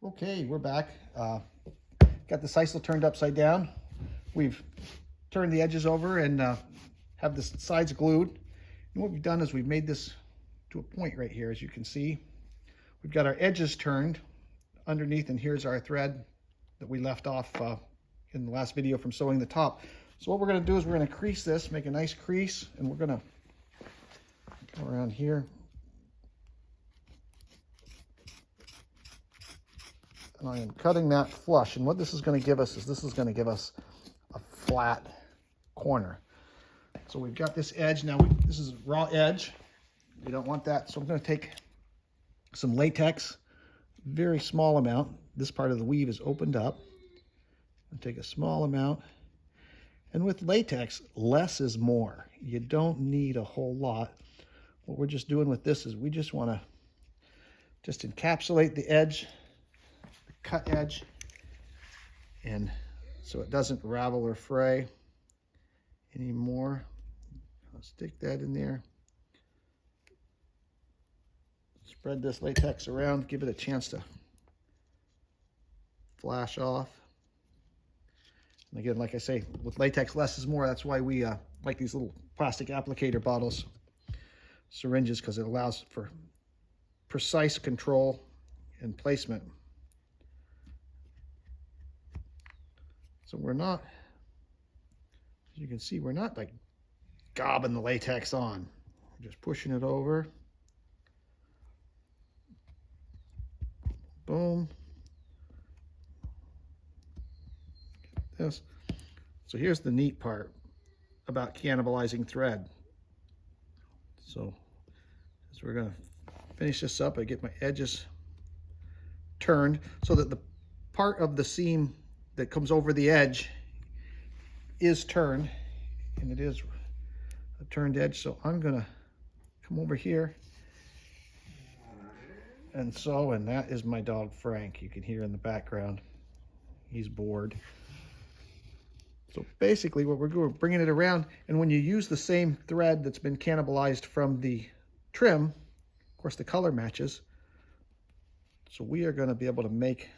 Okay, we're back. Got the sisal turned upside down. We've turned the edges over and have the sides glued. And what we've done is we've made this to a point right here, as you can see. We've got our edges turned underneath, and here's our thread that we left off in the last video from sewing the top. So what we're going to do is we're going to crease this, make a nice crease, and we're going to go around here. And I am cutting that flush, and what this is going to give us is this is going to give us a flat corner. So we've got this edge now. This is raw edge. We don't want that, so I'm going to take some latex, very small amount. This part of the weave is opened up. I'll take a small amount, and with latex, less is more. You don't need a whole lot. What we're just doing with this is we just want to just encapsulate the edge, cut edge, and so it doesn't ravel or fray anymore. I'll stick that in there. Spread this latex around, give it a chance to flash off. And again, like I say, with latex, less is more. That's why we like these little plastic applicator bottles, syringes, because it allows for precise control and placement. So we're not, as you can see, we're not like gobbing the latex on. We're just pushing it over. Boom. This. So here's the neat part about cannibalizing thread. So as we're going to finish this up, I get my edges turned so that the part of the seam that comes over the edge is turned, and it is a turned edge. So I'm gonna come over here and sew, and that is my dog Frank. You can hear in the background, he's bored. So basically what we're doing, we're bringing it around, and when you use the same thread that's been cannibalized from the trim, of course the color matches, so we are going to be able to make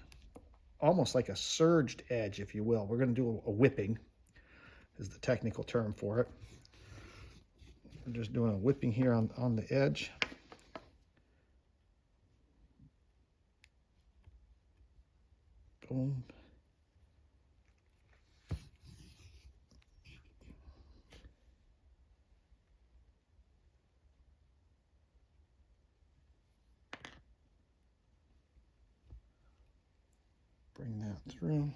almost like a surged edge, if you will. We're going to do a whipping, is the technical term for it. We're just doing a whipping here on the edge. Boom. Bring that through.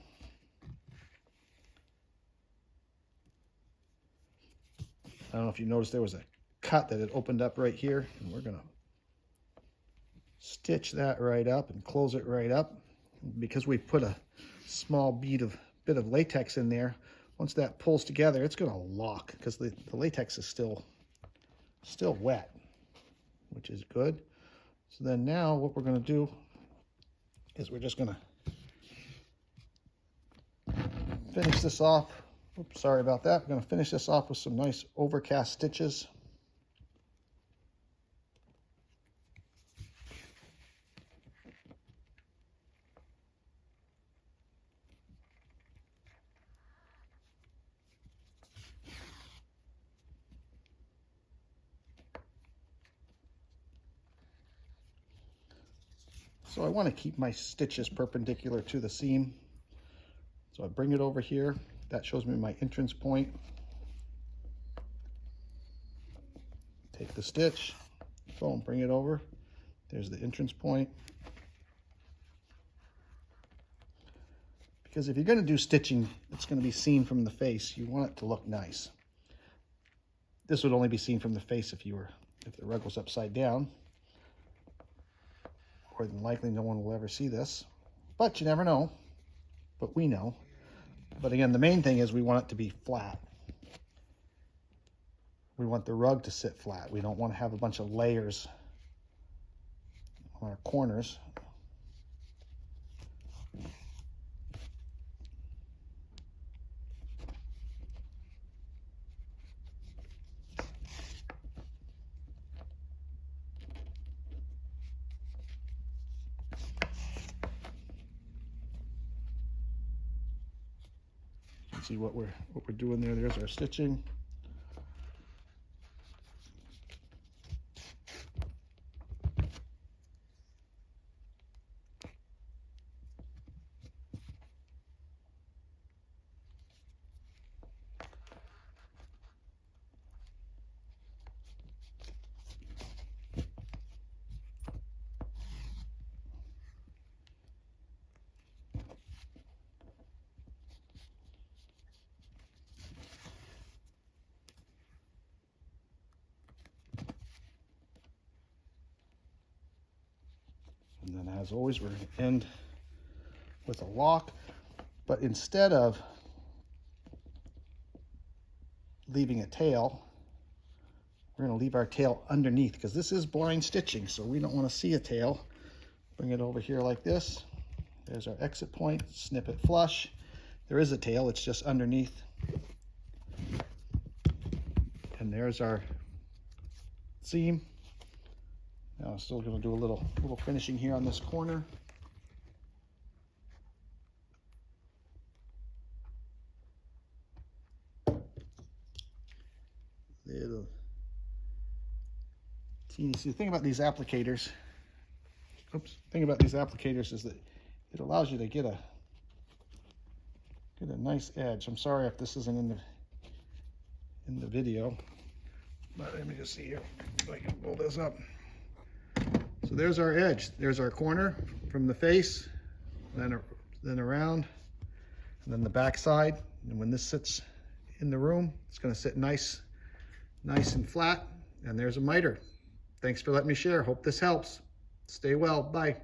I don't know if you noticed there was a cut that had opened up right here, and we're going to stitch that right up and close it right up. Because we put a small bit of latex in there, once that pulls together, it's going to lock because the latex is still wet, which is good. So then now what we're going to do is we're just going to finish this off. Oops, sorry about that. We're going to finish this off with some nice overcast stitches. So I want to keep my stitches perpendicular to the seam. So I bring it over here. That shows me my entrance point. Take the stitch, boom, bring it over. There's the entrance point. Because if you're going to do stitching that's going to be seen from the face, you want it to look nice. This would only be seen from the face if the rug was upside down. More than likely, no one will ever see this, but you never know. But we know. But again, the main thing is we want it to be flat. We want the rug to sit flat. We don't want to have a bunch of layers on our corners. see what we're doing there. There's our stitching. And then as always, we're going to end with a lock, but instead of leaving a tail, we're going to leave our tail underneath because this is blind stitching, so we don't want to see a tail. Bring it over here like this. There's our exit point, snip it flush. There is a tail, it's just underneath. And there's our seam. Now I'm still going to do a little finishing here on this corner. Little teeny. See, the thing about these applicators, thing about these applicators is that it allows you to get a nice edge. I'm sorry if this isn't in the video, but let me just see here if I can pull this up. So there's our edge. There's our corner from the face, then around, and then the back side. And when this sits in the room, it's going to sit nice and flat. And there's a miter. Thanks for letting me share. Hope this helps. Stay well. Bye.